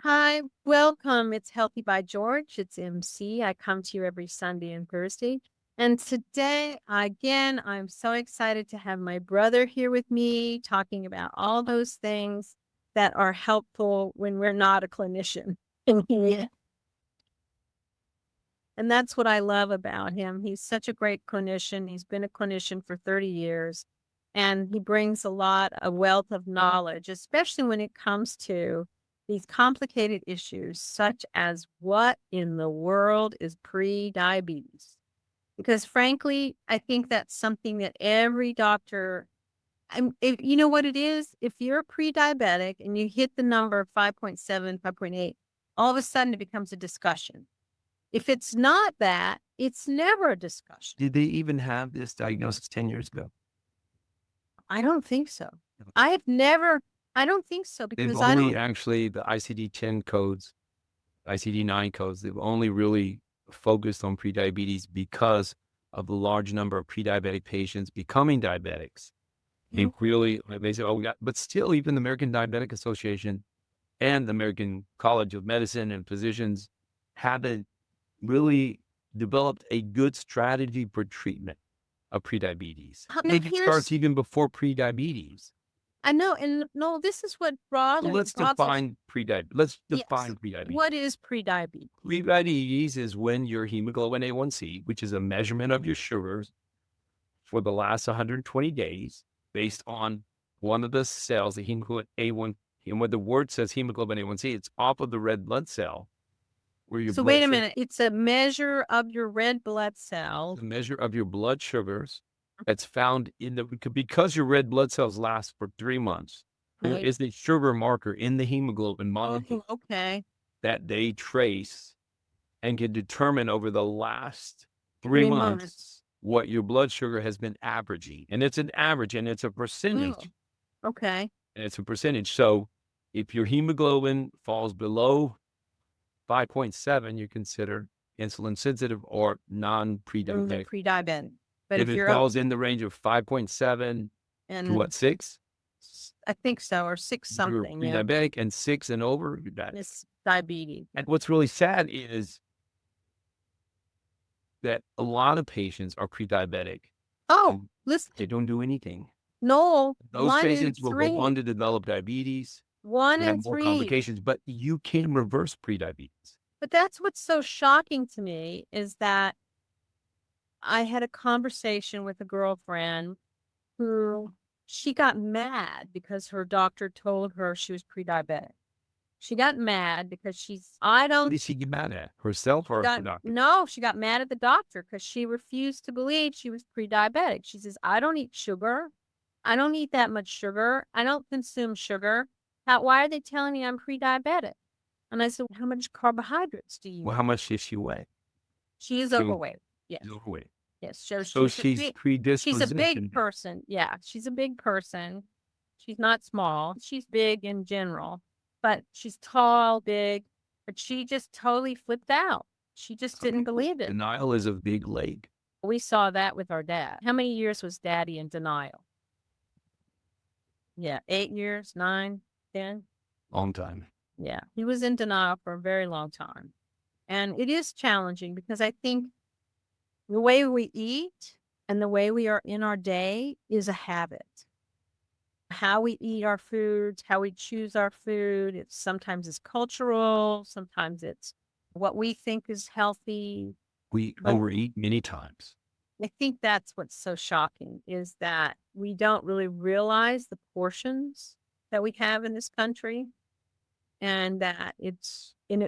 Hi, welcome. It's Healthy by George. It's MC. I come to you every Sunday and Thursday. And today, again, I'm so excited to have my brother here with me talking about all those things that are helpful when we're not a clinician. Yeah. And that's what I love about him. He's such a great clinician. He's been a clinician for 30 years, and he brings a wealth of knowledge, especially when it comes to these complicated issues, such as what in the world is pre-diabetes? Because frankly, I think that's something that every doctor, you know what it is? If you're pre-diabetic and you hit the number 5.7, 5.8, all of a sudden it becomes a discussion. If it's not that, it's never a discussion. Did they even have this diagnosis 10 years ago? I don't think so. No. I don't think so They've because only actually, the ICD-10 codes, ICD-9 codes, they've only really focused on prediabetes because of the large number of pre-diabetic patients becoming diabetics. They really, they say, oh, but still, even the American Diabetic Association and the American College of Medicine and Physicians haven't really developed a good strategy for treatment of prediabetes. Maybe it starts even before prediabetes. I know, and no, this is what brought So it. let's define prediabetes. Let's define Yes. prediabetes. What is prediabetes? Prediabetes is when your hemoglobin A1C, which is a measurement of your sugars for the last 120 days, based on one of the cells, the hemoglobin A1, and when the word says hemoglobin A1C, it's off of the red blood cell. Where your So blood wait a sugar, minute. It's a measure of your red blood cells. the measure of your blood sugars that's found in the, because your red blood cells last for 3 months. There Right. is a sugar marker in the hemoglobin molecule Okay. that they trace and can determine over the last 3 3 months months. what your blood sugar has been averaging. And it's an average and it's a percentage. Oh, okay. And it's a percentage. So if your hemoglobin falls below 5.7, you consider insulin sensitive or non-pre-diabetic. Pre-diabetic. But If if it you're up falls in the range of 5.7 to and what, 6? I think so, or 6 You're something, yeah. pre-diabetic, and 6 and over, you're diabetic. It's diabetes. And what's really sad is that a lot of patients are pre-diabetic. Oh, listen, They don't do anything. no, Those 1 in patients will go 3. on to develop diabetes 1 and in have more 3. complications, but you can reverse prediabetes. But that's what's so shocking to me is that I had a conversation with a girlfriend who she got mad because her doctor told her she was pre-diabetic. She got mad because I Who don't, did she get mad at? Herself or her doctor? no, she got mad at the doctor because she refused to believe she was pre-diabetic. She says, I don't eat sugar. I don't eat that much sugar. I don't consume sugar. Why are they telling me I'm pre-diabetic? And I said, how much carbohydrates do you Well, eat? how much does she weigh? She is So overweight. Yes. she's overweight. Yes. So So she's she's a big predispositioned. person. Yeah. She's a big person. She's not small. She's big in general, but she's tall, big, but she just totally flipped out. She just didn't believe it. Denial is a big leg. We saw that with our dad. How many years was daddy in denial? Yeah. 8 years, 9, 10. Long time. Yeah. He was in denial for a very long time. And it is challenging because I think the way we eat and the way we are in our day is a habit. How we eat our foods, how we choose our food, sometimes it's cultural, sometimes it's what we think is healthy. We But overeat many times. I think that's what's so shocking is that we don't really realize the portions that we have in this country, and that it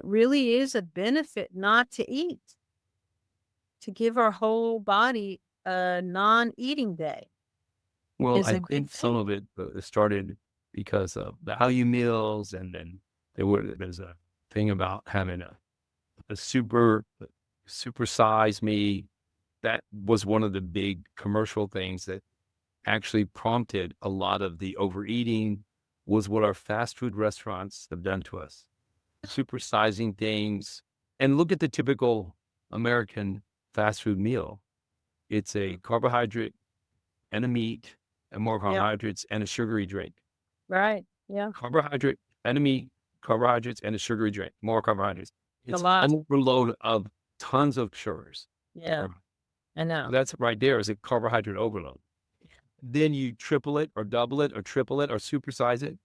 really is a benefit not to eat, to give our whole body a non-eating day. Well, Is I a good think some thing. of it started because of value meals, and then there's a thing about having a super size me. That was one of the big commercial things that actually prompted a lot of the overeating, was what our fast food restaurants have done to us. Supersizing things. And look at the typical American fast food meal. It's a carbohydrate and a meat and more Yep. carbohydrates and a sugary drink. Right. Yeah. Carbohydrate and a meat carbohydrates and a sugary drink, more carbohydrates. A It's lot. an overload of tons of sugars. Yeah, I know. That's right there is a carbohydrate overload. Then you triple it or double it or triple it or supersize it,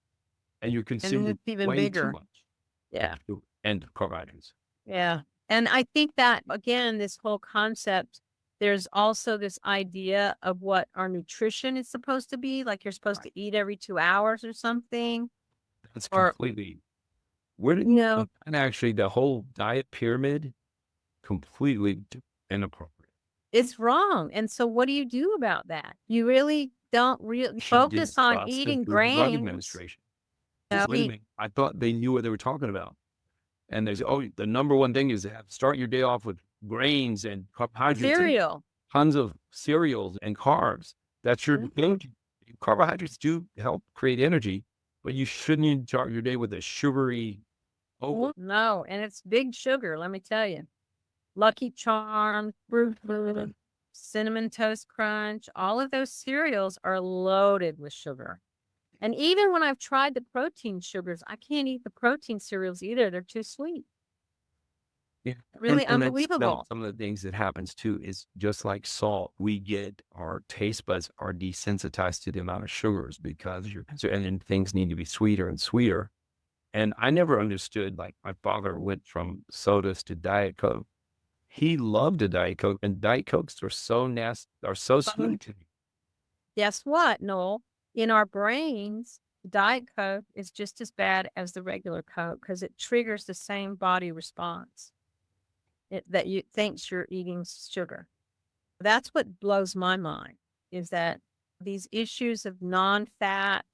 and you're And then consuming it's even way too bigger. much Yeah. sugar and carbohydrates. Yeah. And I think that, again, this whole concept, there's also this idea of what our nutrition is supposed to be. Like you're supposed to eat every 2 hours or something. That's Or, completely where did you know, and actually the whole diet pyramid completely inappropriate. it's wrong. And so what do you do about that? You really don't really She focus on discussed the eating Food and Drug grains. Administration. Yeah. Wait a minute. I thought they knew what they were talking about. And they say, oh, the number one thing is to start your day off with grains and carbohydrates and Cereal. tons of cereals and carbs. That's your energy. Carbohydrates do help create energy, but you shouldn't start your day with a sugary No, and it's big sugar, let me tell you. Lucky Charms, Fruit Loop, Cinnamon Toast Crunch, all of those cereals are loaded with sugar. And even when I've tried the protein sugars, I can't eat the protein cereals either. They're too sweet. Yeah. Really And that's unbelievable. some of the things that happens too is just like salt, we get our taste buds are desensitized to the amount of sugars because and then things need to be sweeter and sweeter. And I never understood, like my father went from sodas to Diet Coke. He loved a Diet Coke, and Diet Cokes are so nasty, are so sweet. Guess what, Noel? In our brains, Diet Coke is just as bad as the regular Coke because it triggers the same body response that you thinks you're eating sugar. That's what blows my mind is that these issues of non-fat,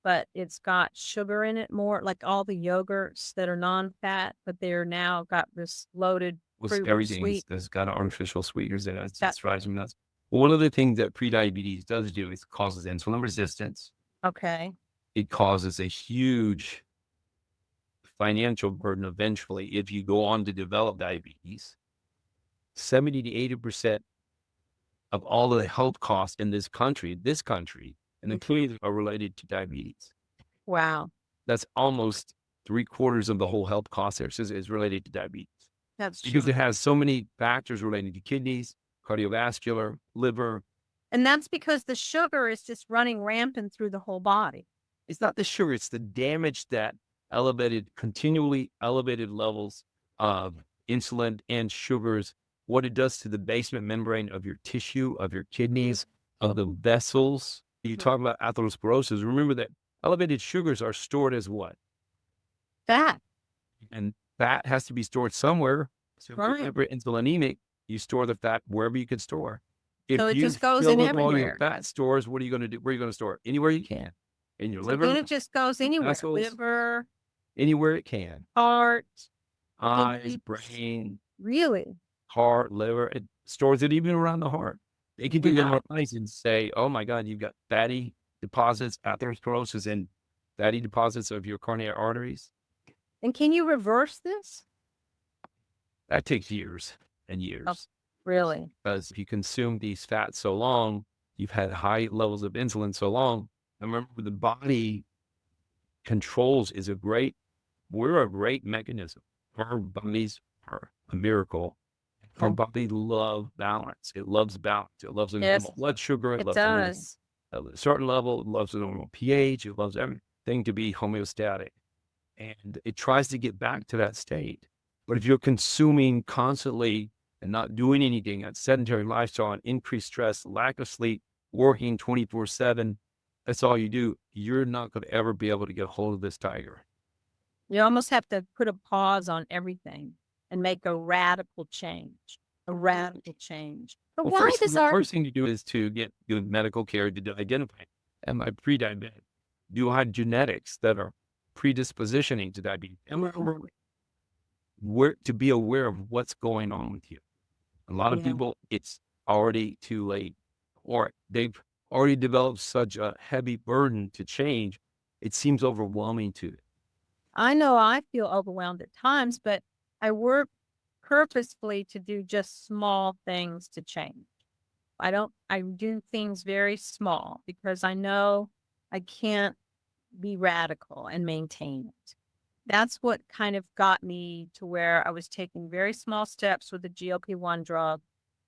but it's got sugar in it more, like all the yogurts that are non-fat, but they're now got this loaded fruit Everything sweet. has got artificial sweeteners in it. It That- just drives me nuts. One of the things that prediabetes does do is causes insulin resistance. Okay. It causes a huge financial burden eventually if you go on to develop diabetes. 70 to 80% of all of the health costs in this country, and including are related to diabetes. Wow. That's almost 3/4 of the whole health cost there is related to diabetes. That's Because true. it has so many factors relating to kidneys, cardiovascular, liver. And that's because the sugar is just running rampant through the whole body. It's not the sugar, it's the damage that continually elevated levels of insulin and sugars, what it does to the basement membrane of your tissue, of your kidneys, of the vessels. You talk about atherosclerosis. Remember that elevated sugars are stored as what? Fat. And fat has to be stored somewhere. So Right. if you're ever insulinemic, you store the fat wherever you can store. So it If you just goes fill in up all your everywhere. fat stores, what are you going to do? Where are you going to store it? Anywhere you can. In your So liver, then it just goes anywhere. vessels, Liver, anywhere it can. heart, Eyes, kidneys. brain, Really? heart, liver. It stores it even around the heart. They can do MRIs and say, oh my God, you've got fatty deposits, atherosclerosis, and fatty deposits of your coronary arteries. And can you reverse this? That takes years and years. Oh, really? Because if you consume these fats so long, you've had high levels of insulin so long. And remember, the body controls we're a great mechanism. Our bodies are a miracle. Our body loves balance. It loves balance. It loves a normal blood sugar. It loves does. a certain level. It loves a normal pH. It loves everything to be homeostatic. And it tries to get back to that state. But if you're consuming constantly and not doing anything, a sedentary lifestyle, and increased stress, lack of sleep, working 24/7, that's all you do, you're not going to ever be able to get a hold of this tiger. You almost have to put a pause on everything and make a radical change. A radical change. But Well, why first, does the our first thing to do is to get good medical care to identify, am I pre-diabetic? Do I have genetics that are predispositioning to diabetes? Am I overweight? To be aware of what's going on with you. A lot of people, it's already too late, or they've already developed such a heavy burden to change. It seems overwhelming to them. I know I feel overwhelmed at times, but I work purposefully to do just small things to change. I do things very small because I know I can't be radical and maintain it. That's what kind of got me to where I was taking very small steps with the GLP-1 drug,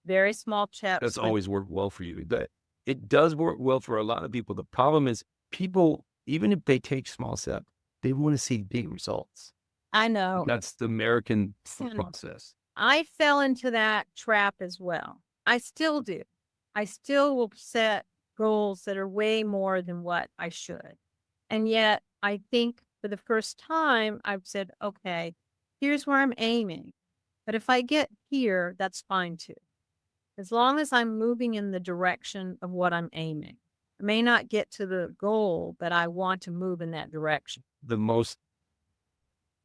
very small That's steps with always worked well for you. That it does work well for a lot of people. The problem is people, even if they take small steps, they want to see big results. I know. That's the American And process. I fell into that trap as well. I still do. I still will set goals that are way more than what I should. And yet, I think for the first time, I've said, okay, here's where I'm aiming. But if I get here, that's fine too. As long as I'm moving in the direction of what I'm aiming. I may not get to the goal, but I want to move in that direction. The most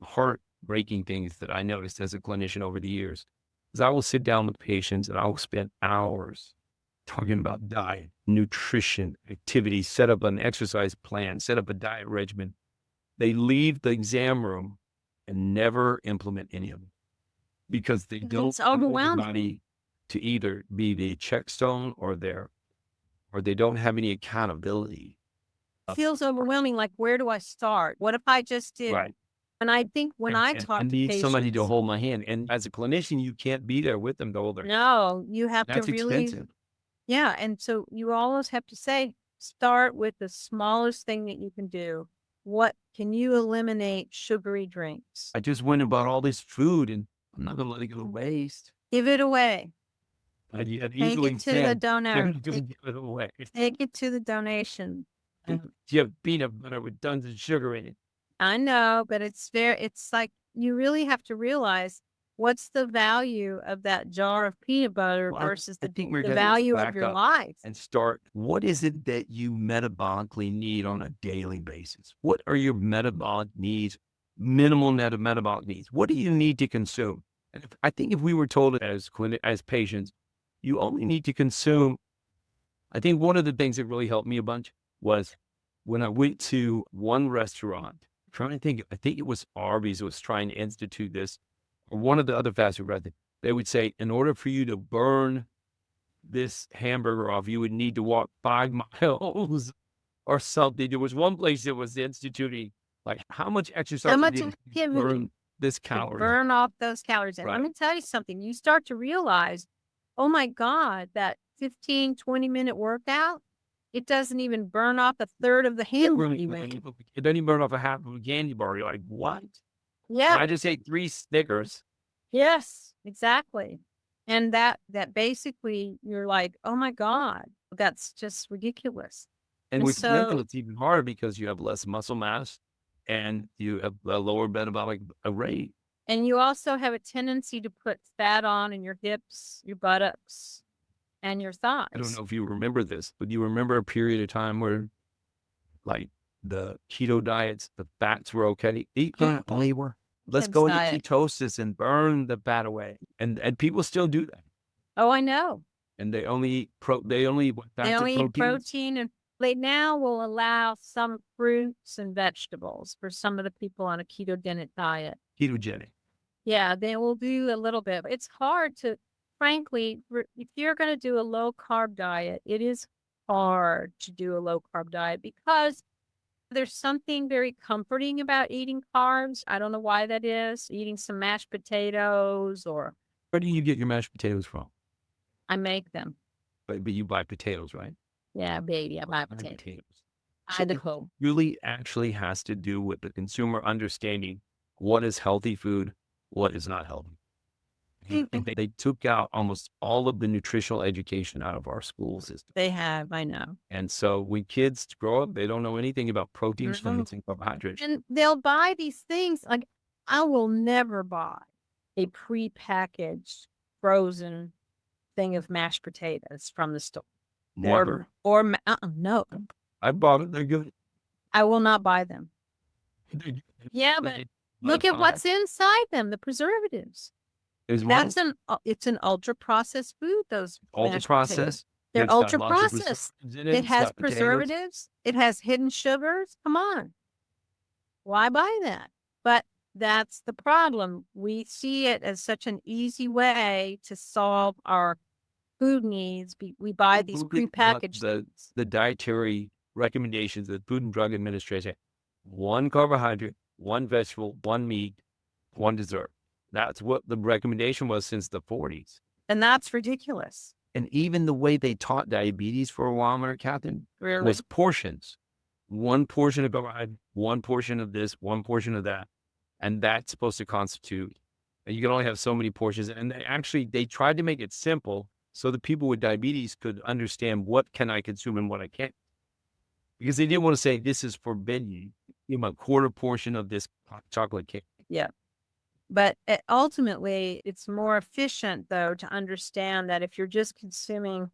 heartbreaking things that I noticed as a clinician over the years is I will sit down with patients and I will spend hours talking about diet, nutrition, activity, set up an exercise plan, set up a diet regimen. They leave the exam room and never implement any of them because they don't It's want overwhelming. anybody to either be the checkstone or they don't have any accountability. It feels overwhelming. Like, where do I start? What if I just did? Right. And I think when I I talk to need somebody to patients, hold my hand. And as a clinician, you can't be there with them to hold their hand. no, you have to That's really, expensive. yeah. And so you always have to say, start with the smallest thing that you can do. What can you eliminate sugary drinks? I just went and bought all this food and I'm not going to let it go to waste. Give it away. I Take easily it to the can. donor. Just give it away. Take it to the donation. You have peanut butter with tons of sugar in it. I know, but it's like you really have to realize what's the value of that jar of peanut butter Well, versus I the think we're the going to value of back your up life. and start. What is it that you metabolically need on a daily basis? What are your metabolic needs, minimal net of metabolic needs? What do you need to consume? And I think if we were told as patients, you only need to consume. I think one of the things that really helped me a bunch was when I went to one restaurant, I'm trying to think, I think it was Arby's was trying to institute this, or one of the other fast food restaurants. They would say, in order for you to burn this hamburger off, you would need to walk 5 miles or something. There was one place that was instituting, like, how much exercise How do much you need to burn this to calorie? burn off those calories. And let Right. me tell you something. You start to realize, oh my God, that 15, 20-minute workout, it doesn't even burn off a third of the hamburger you ate. It doesn't even burn off a half of a candy bar. You're like, what? Yeah. I just ate 3 Snickers. Yes, exactly. And that basically you're like, oh my God, that's just ridiculous. And And with women, so, it's even harder because you have less muscle mass and you have a lower metabolic rate. and you also have a tendency to put fat on in your hips, your buttocks, and your thighs. I don't know if you remember this, but you remember a period of time where, like, the keto diets, the fats were okay. Eat labor. Let's Kim's go into diet. ketosis and burn the fat away. And people still do that. Oh, I know. And they only eat they only eat fats They and only eat proteins. protein, and they now will allow some fruits and vegetables for some of the people on a ketogenic diet. Ketogenic. Yeah, they will do a little bit. It's hard to, frankly, if you're going to do a low carb diet, it is hard to do a low carb diet because there's something very comforting about eating carbs. I don't know why that is. Eating some mashed potatoes, or Where do you get your mashed potatoes from? I make them. But you buy potatoes, right? Yeah, baby, I buy Buy potatoes. So it Idaho. really actually has to do with the consumer understanding what is healthy food, what is not healthy. They took out almost all of the nutritional education out of our school system. They have, I know. And so when kids grow up, they don't know anything about protein, Mhm. vitamins, and carbohydrates. And they'll buy these things. Like, I will never buy a prepackaged frozen thing of mashed potatoes from the store. Never. No, I bought it. They're good. I will not buy them. Yeah, but They- look at what's inside them, the preservatives. There's That's it's an ultra processed food, those ultra mashed potatoes. processed. They're It's got ultra lots of processed. preservatives in It It's has got potatoes. preservatives. It has hidden sugars. Come on. Why buy that? But that's the problem. We see it as such an easy way to solve our food needs. We buy these Look at what prepackaged things. the dietary recommendations of the Food and Drug Administration. 1 carbohydrate, 1 vegetable, 1 meat, 1 dessert. That's what the recommendation was since the 40s. And that's ridiculous. And even the way they taught diabetes for a while, Mary Catherine, Really? was portions. 1 portion of carbohydrate, 1 portion of this, 1 portion of that. And that's supposed to constitute, and you can only have so many portions. And they tried to make it simple so the people with diabetes could understand what can I consume and what I can't. Because they didn't want to say this is forbidden. You know, a 1/4 portion of this chocolate cake. Yeah. But ultimately, it's more efficient, though, to understand that if you're just consuming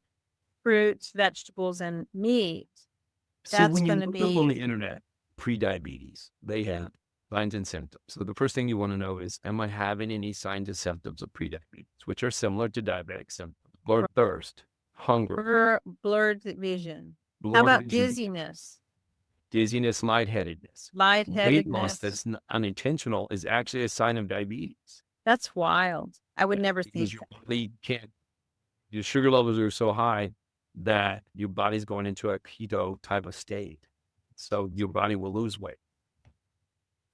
fruits, vegetables, and meat, So that's when you going to look up on be, the internet, prediabetes, they have signs and symptoms. So the first thing you want to know is, am I having any signs and symptoms of prediabetes, which are similar to diabetic symptoms? Blurred thirst, hunger, blurred vision. How blurred about vision, dizziness, dizziness, lightheadedness. Weight loss lightheadedness? that's unintentional is actually a sign of diabetes. That's wild. I would never Because think your that. body can't, your sugar levels are so high that your body's going into a keto type of state. So your body will lose weight.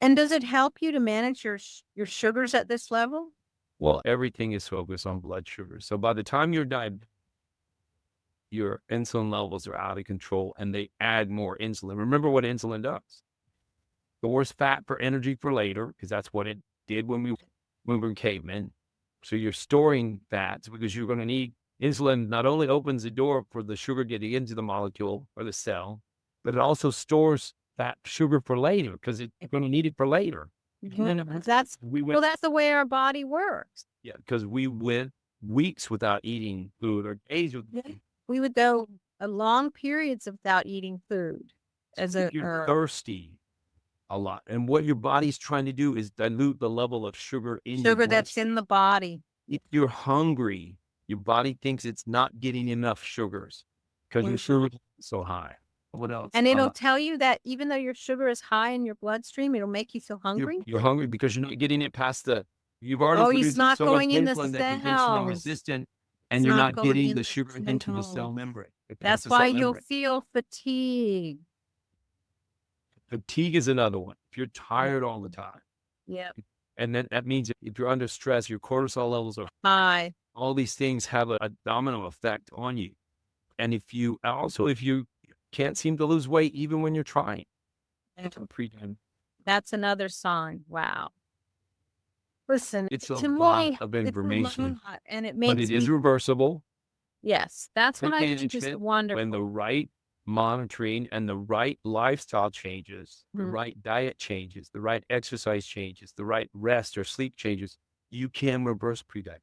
And does it help you to manage your sugars at this level? Well, everything is focused on blood sugar. So by the time you're diabetic, your insulin levels are out of control and they add more insulin. Remember what insulin does. Stores fat for energy for later, because that's what it did when we were cavemen. So you're storing fats because you're going to need insulin. Not only opens the door for the sugar getting into the molecule or the cell, but it also stores that sugar for later because it's going to need it for later. That's the way our body works. Yeah, because we went weeks without eating food or days with We would go long periods without eating food. You're thirsty a lot. And what your body's trying to do is dilute the level of sugar in your sugar that's in the body. If you're hungry, your body thinks it's not getting enough sugars because your sugar is so high. What else? And it'll tell you that even though your sugar is high in your bloodstream, it'll make you feel hungry. You're hungry because you're not getting it past you've already it's produced not so going much in the insulin that you're cells. insulin resistant and It's you're not not going getting in the the sugar into the cell cells. membrane. That's why you'll feel fatigue. Fatigue is another one. If you're tired all the time. Yeah. And then that means if you're under stress, your cortisol levels are high. All these things have a domino effect on you. And if you can't seem to lose weight, even when you're trying. That's another sign. Wow. Listen, It's a to lot me, of it's a information, lot, and it but makes it is reversible. yes, that's what I think is Management, wonderful. when the right monitoring and the right lifestyle changes, the Mhm. right diet changes, the right exercise changes, the right rest or sleep changes, you can reverse prediabetes.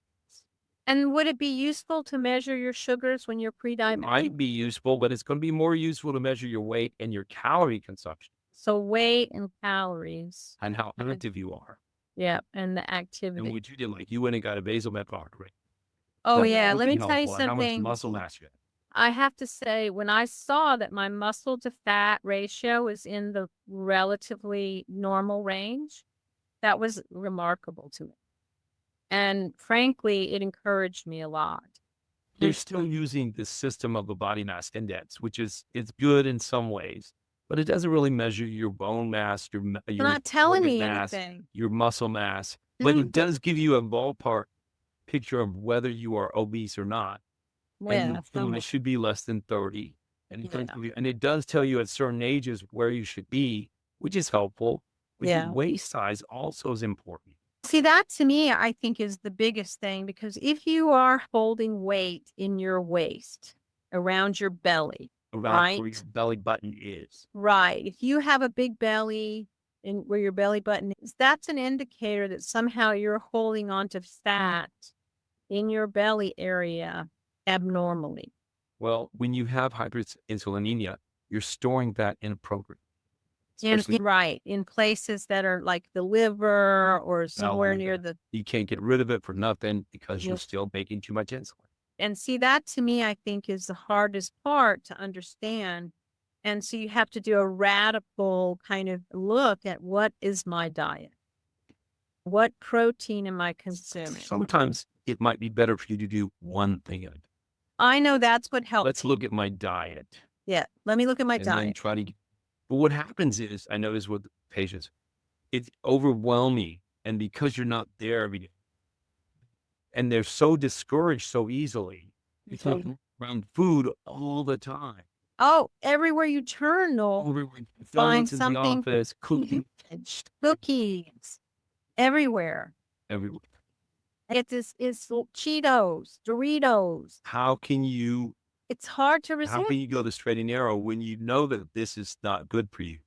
And would it be useful to measure your sugars when you're It pre-diabetic? might be useful, but it's going to be more useful to measure your weight and your calorie consumption So weight and calories. and how active you are. Yeah, and the And activity. what you did, like you went and got a basal metabolic rate. Oh, That's yeah. Let me really tell you helpful, and how much something. muscle mass you have. I have to say, when I saw that my muscle to fat ratio is in the relatively normal range, that was remarkable to me. And frankly, it encouraged me a lot. They're still using this system of the body mass index, which is it's good in some ways, but it doesn't really measure your bone mass, your not telling organ me mass, anything. your muscle mass. But it does give you a ballpark picture of whether you are obese or not. Yeah, And it should be less than 30. Yeah. And it does tell you at certain ages where you should be, which is helpful. But Yeah. your waist size also is important. See, that to me, I think is the biggest thing, because if you are holding weight in your waist, around your belly, Around where right? your belly button is. Right. If you have a big belly in where your belly button is, that's an indicator that somehow you're holding on to fat in your belly area abnormally. Well, when you have hyperinsulinemia, you're storing that inappropriately. Right. In places that are like the liver or somewhere near the. You can't get rid of it for nothing because you're Yes. still making too much insulin. And see, that to me, I think is the hardest part to understand. And so you have to do a radical kind of look at what is my diet? What protein am I consuming? Sometimes it might be better for you to do one thing at a time. I know that's what helps. Let's look at my diet. Yeah. Let me look at my And then diet. try to. But what happens is, I notice with patients, it's overwhelming. And because you're not there every day, and they're so discouraged so easily, it's like around food all the time. Oh, everywhere you turn, Noel, Over find McDonald's in the something. office, cooking Cookies everywhere. everywhere. It's Cheetos, Doritos. How can you It's hard to how resist. can you go the straight and narrow when you know that this is not good for you?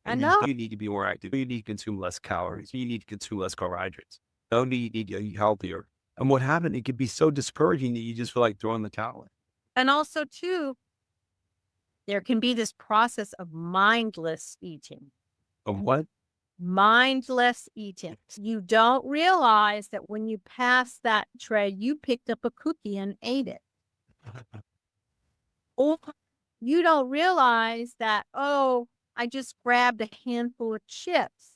I And know. you need to be more active. You need to consume less calories. You need to consume less carbohydrates. You need to eat healthier. And what happened, it could be so discouraging that you just feel like throwing the towel in. And also, too, there can be this process of mindless eating. Of what? Mindless eating. You don't realize that when you pass that tray, you picked up a cookie and ate it. Or you don't realize that, oh, I just grabbed a handful of chips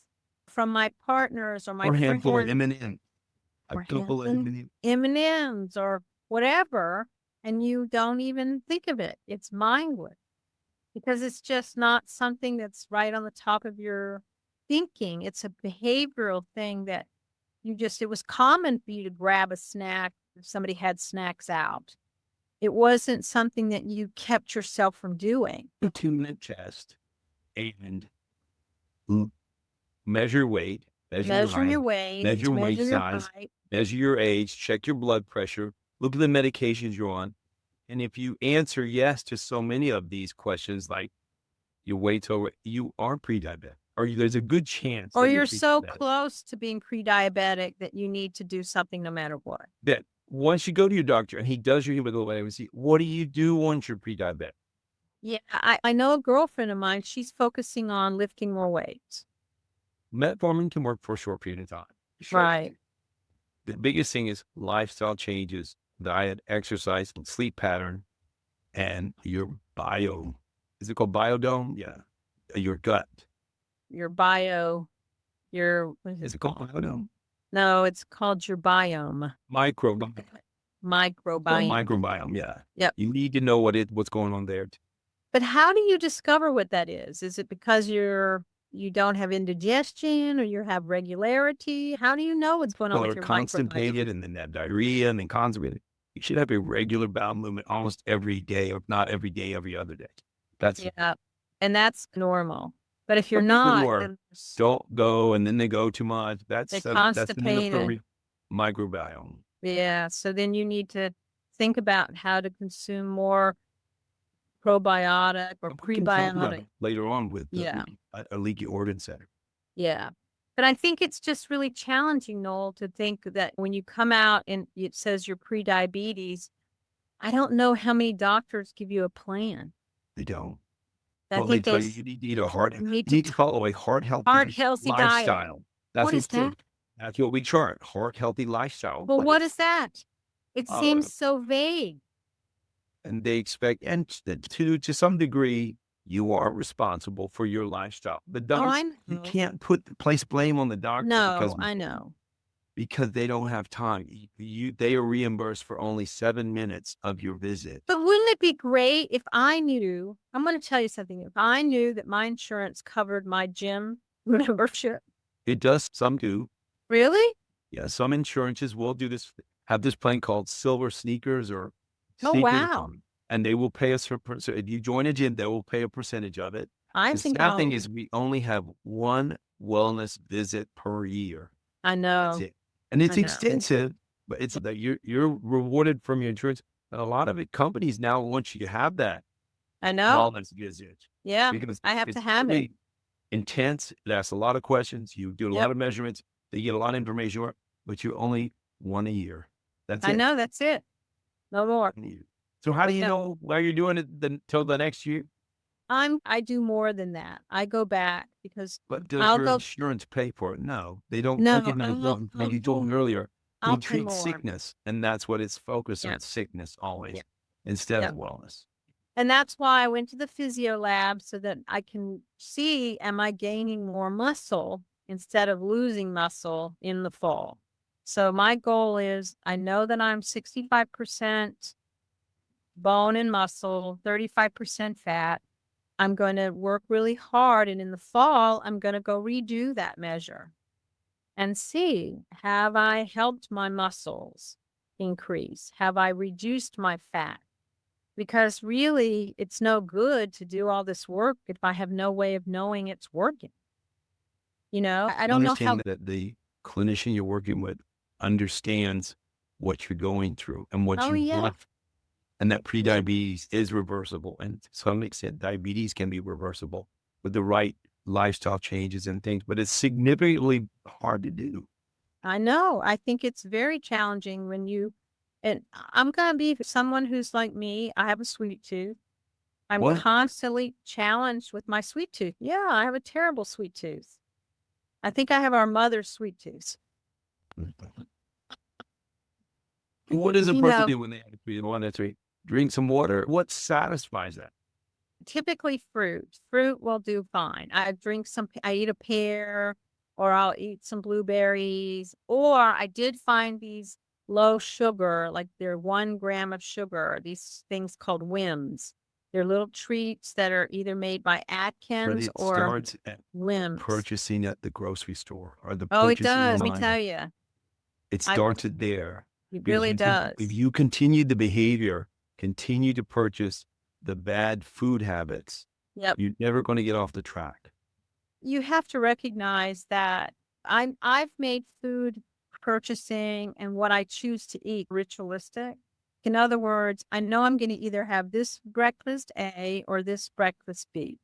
from my partners or my Or a handful of friends, M&Ms. A or couple of M&Ms. M&Ms or whatever, and you don't even think of it. It's mindless because it's just not something that's right on the top of your thinking. It's a behavioral thing that it was common for you to grab a snack if somebody had snacks out. It wasn't something that you kept yourself from doing. A 2-minute chest and measure weight, Measure your weight, measure weight your size, height. measure your age, check your blood pressure, look at the medications you're on. And if you answer yes to so many of these questions, like your weight's over, you are pre-diabetic, or there's a good chance. Or that you're so pre-diabetic. close to being pre-diabetic that you need to do something no matter what. That once you go to your doctor and he does your hemoglobin A1C, what do you do once you're pre-diabetic? Yeah, I know a girlfriend of mine, she's focusing on lifting more weights. Metformin can work for a short period of time. Right. The biggest thing is lifestyle changes, diet, exercise, and sleep pattern, and your is it called biodome? Yeah. Your gut. Your what Is it called biodome? No, it's called your biome. Microbiome. Microbiome. Microbiome, yeah. Yep. You need to know what's going on there. But how do you discover what that is? Is it because you don't have indigestion or you have regularity? How do you know what's going on with your microbiome? Constipated and then have diarrhea and then constipated. You should have a regular bowel movement almost every day, or not every day, every other day. And that's normal. But if you're Some people not, then don't go and then they go too much. they're That's an constipated. inappropriate microbiome. Yeah. So then you need to think about how to consume more probiotic or We can talk about prebiotic. it later on with Yeah. a leaky organ center. Yeah. But I think it's just really challenging, Noel, to think that when you come out and it says you're pre-diabetes, I don't know how many doctors give you a plan. They don't. I Well, they think tell you need to eat you need to follow a heart healthy healthy diet. lifestyle. That's What is that? That's what we chart. Heart healthy lifestyle. Well, what is that? It seems so vague. And they expect, and to some degree, you are responsible for your lifestyle. The doctor, you can't place blame on the doctor. No, I know. Because they don't have time. They are reimbursed for only 7 minutes of your visit. But wouldn't it be great if I knew, I'm going to tell you something, if I knew that my insurance covered my gym membership? It does, some do. Really? Yeah, some insurances will do this, have this plan called Silver Sneakers or Oh, wow. And they will pay us so if you join a gym, they will pay a percentage of it. The sad thing is we only have one wellness visit per year. I know. That's it. And it's extensive, but it's that you're rewarded from your insurance. And a lot of companies now want you to have that. I know. Wellness visit. Yeah, because I have to have it. Intense. It asks a lot of questions. You do a lot of measurements. They get a lot of information, but you only one a year. That's it. I know. That's it. No more. So how do you know where you're doing it till the next year? I do more than that. I go back because But does your insurance pay for it? No, they don't. No, like you told me earlier, I'll we pay treat more. sickness, and that's what it's focused on, sickness always, instead of wellness. And that's why I went to the physio lab so that I can see, am I gaining more muscle instead of losing muscle in the fall? So my goal is, I know that I'm 65% bone and muscle, 35% fat. I'm going to work really hard. And in the fall, I'm going to go redo that measure and see, have I helped my muscles increase? Have I reduced my fat? Because really, it's no good to do all this work if I have no way of knowing it's working. I don't know Understand how. that the clinician you're working with understands what you're going through and what Oh, you yeah. want, and that prediabetes is reversible. And to some extent, diabetes can be reversible with the right lifestyle changes and things, but it's significantly hard to do. I know. I think it's very challenging and I'm going to be someone who's like me. I have a sweet tooth. I'm What? constantly challenged with my sweet tooth. Yeah, I have a terrible sweet tooth. I think I have our mother's sweet tooth. What does a You person know, do when they want to drink some water? What satisfies that? typically fruit. Fruit will do fine. I eat a pear, or I'll eat some blueberries, or I did find these low sugar, like they're 1 gram of sugar, these things called Wims. They're little treats that are either made by But Atkins it or starts at Wims. purchasing at the grocery store or the Oh, it purchasing does. Let me online. tell you, It I starts it there. it Because really if does. you continue the behavior, continue to purchase the bad food habits, Yep. you're never going to get off the track. You have to recognize that I've made food purchasing and what I choose to eat ritualistic. In other words, I know I'm going to either have this breakfast A or this breakfast B.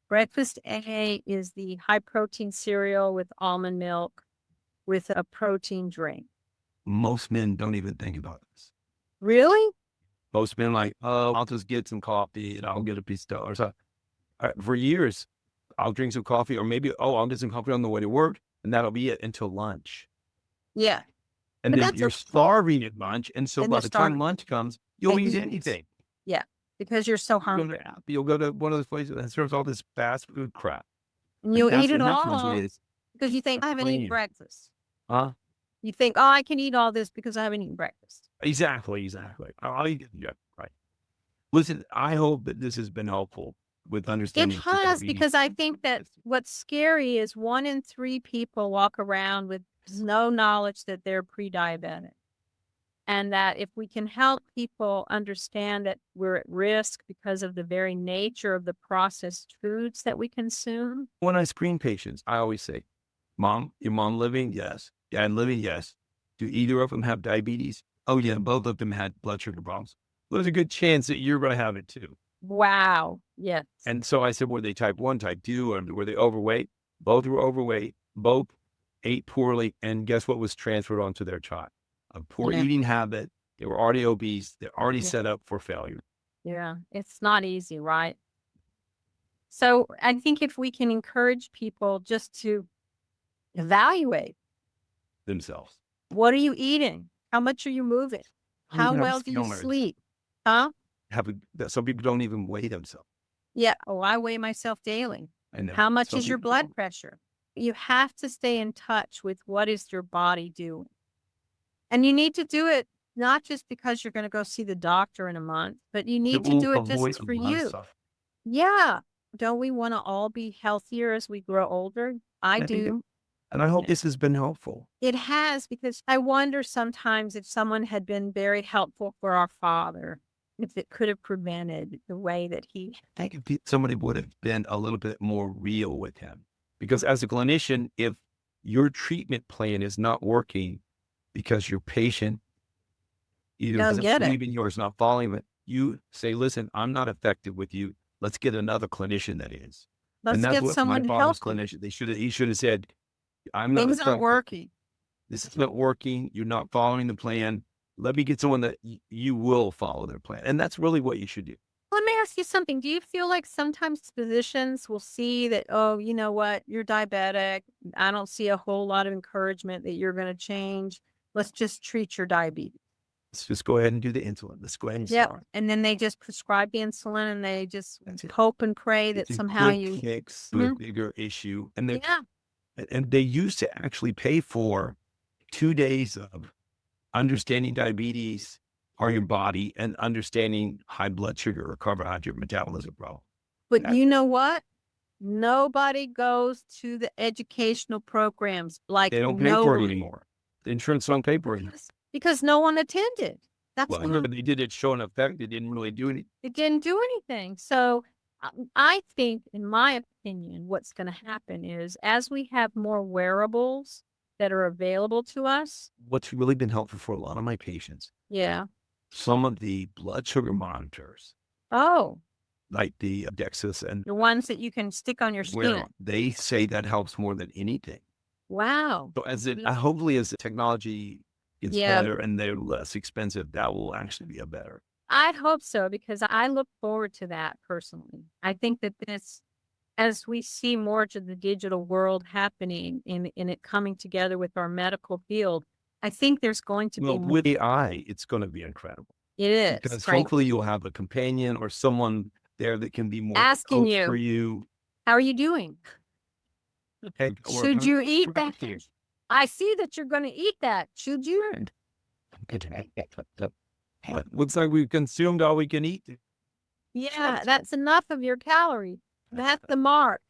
Breakfast A is the high protein cereal with almond milk with a protein drink. Most men don't even think about this. Really? Most men like, oh, I'll just get some coffee and I'll get a piece of or so. For years, I'll drink some coffee or maybe, oh, I'll get some coffee on the way to work and that'll be it until lunch. Yeah. And But then that's you're starving at lunch. And so and by they're the time starving. lunch comes, you'll And eat you anything. Yeah, because you're so You'll go hungry. you'll go to one of those places that serves all this fast food crap. And And you'll that's eat it what happens all is, because you think, "I haven't eaten clean. breakfast." Huh? You think, "Oh, I can eat all this because I haven't eaten breakfast." Exactly, exactly. Yeah, right. Listen, I hope that this has been helpful with It understanding has, prediabetes. because I think that what's scary is 1 in 3 people walk around with no knowledge that they're pre-diabetic. And that if we can help people understand that we're at risk because of the very nature of the processed foods that we consume. When I screen patients, I always say, Mom, your mom living? Yes. Dad living? Yes. Do either of them have diabetes? Oh, yeah, both of them had blood sugar problems. Well, there's a good chance that you're going to have it too. Wow. Yes. And so I said, were they type 1, type 2, or were they overweight? Both were overweight. Both ate poorly. And guess what was transferred onto their child? A poor Yeah. eating habit. They were already obese. They're already Yeah. set up for failure Yeah. It's not easy, right? So I think if we can encourage people just to evaluate, themselves. what are you eating? How much are you moving? How Have well do you feelers. sleep? Huh? Some people don't even weigh themselves. Yeah. Oh, I weigh myself daily. I know. How much Some is your people blood don't. pressure? You have to stay in touch with what is your body doing. And you need to do it not just because you're going to go see the doctor in a month, but you need It to will do it avoid just a for lot of you. stuff. Yeah. Don't we want to all be healthier as we grow older? I I think do. and I hope Yeah. this has been helpful. It has, because I wonder sometimes if someone had been very helpful for our father, if it could have prevented the way that he. I think if somebody would have been a little bit more real with him, because as a clinician, if your treatment plan is not working because your patient either Doesn't doesn't get it. believe in you or is not following it, you say, listen, I'm not effective with you. Let's get another clinician that is. Let's And that's get what my someone father's healthy. clinician, he should have said, I'm not Things aren't effective. working. This is not working. You're not following the plan. Let me get someone that you will follow their plan. And that's really what you should do. Let me ask you something. Do you feel like sometimes physicians will see that, oh, you know what, you're diabetic. I don't see a whole lot of encouragement that you're going to change. Let's just treat your diabetes. Let's just go ahead and do the insulin. Let's go ahead and Yep. start. And then they just prescribe the insulin and they just That's it. hope and pray that It's a somehow quick you. fix to a Mhm. bigger issue. Yeah. And they used to actually pay for 2 days of understanding diabetes or your body and understanding high blood sugar or carbohydrate metabolism problem. But you know what? Nobody goes to the educational programs like They don't pay for it anymore. The insurance don't pay for it. because no one attended. That's Well, why they did it show an effect. It didn't really do anything. it didn't do anything. So I think, in my opinion, what's going to happen is as we have more wearables that are available to us. What's really been helpful for a lot of my patients, Yeah. some of the blood sugar monitors, Oh, like the Dexis and the ones that you can stick on your where skin. they say that helps more than anything. Wow. So hopefully as the technology gets Yeah. better and they're less expensive, that will actually be a better. I hope so, because I look forward to that personally. I think that as we see more to the digital world happening in it coming together with our medical field, I think there's going to be Well, more. with AI, it's going to be incredible It is. because Frank, hopefully you'll have a companion or someone there that can be more asking coach you, for you. how are you doing? Hey, Should you eat that? I see that you're going to eat that. Should you? Looks like we've consumed all we can eat. Yeah, that's enough of your calories. That's the mark.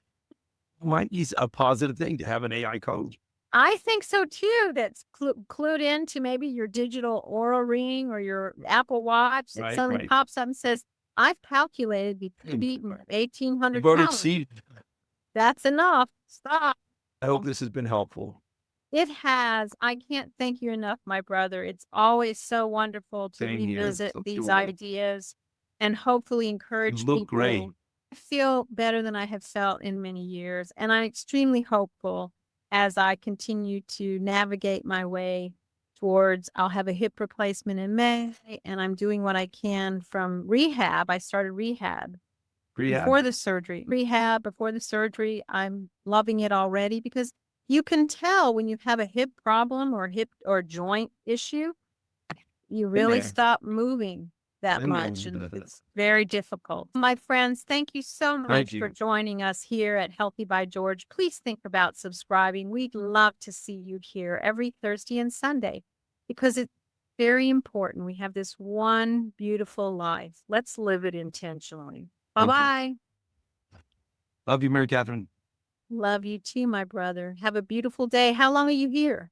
Might be a positive thing to have an AI coach. I think so too. That's clued into maybe your digital Oura Ring or your Apple Watch. That suddenly pops up and says, "I've calculated you've eaten 1,800 calories." That's enough. Stop. I hope this has been helpful. It has. I can't thank you enough, my brother. It's always so wonderful to revisit these ideas and hopefully encourage people. Great. I feel better than I have felt in many years, and I'm extremely hopeful as I continue to navigate my way towards, I'll have a hip replacement in May, and I'm doing what I can from rehab. I started rehab before the surgery. I'm loving it already because you can tell when you have a hip problem or hip or joint issue, you really stop moving that much, and it's very difficult. My friends, thank you so much for joining us here at Healthy by George. Please think about subscribing. We'd love to see you here every Thursday and Sunday because it's very important. We have this one beautiful life. Let's live it intentionally. Bye-bye. Love you, Mary Catherine. Love you too, my brother. Have a beautiful day. How long are you here?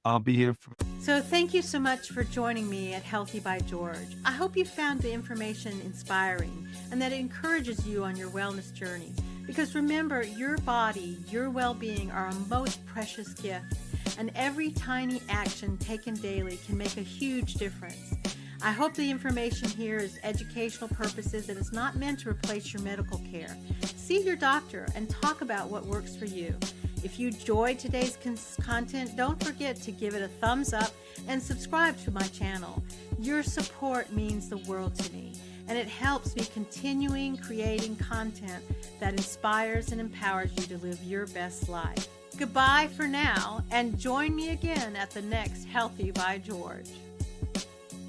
I'll be here. So thank you so much for joining me at Healthy by George. I hope you found the information inspiring and that it encourages you on your wellness journey. Because remember, your body, your well-being are a most precious gift, and every tiny action taken daily can make a huge difference. I hope the information here is educational purposes and is not meant to replace your medical care. See your doctor and talk about what works for you. If you enjoyed today's content, don't forget to give it a thumbs up and subscribe to my channel. Your support means the world to me, and it helps me continuing creating content that inspires and empowers you to live your best life. Goodbye for now, and join me again at the next Healthy by George.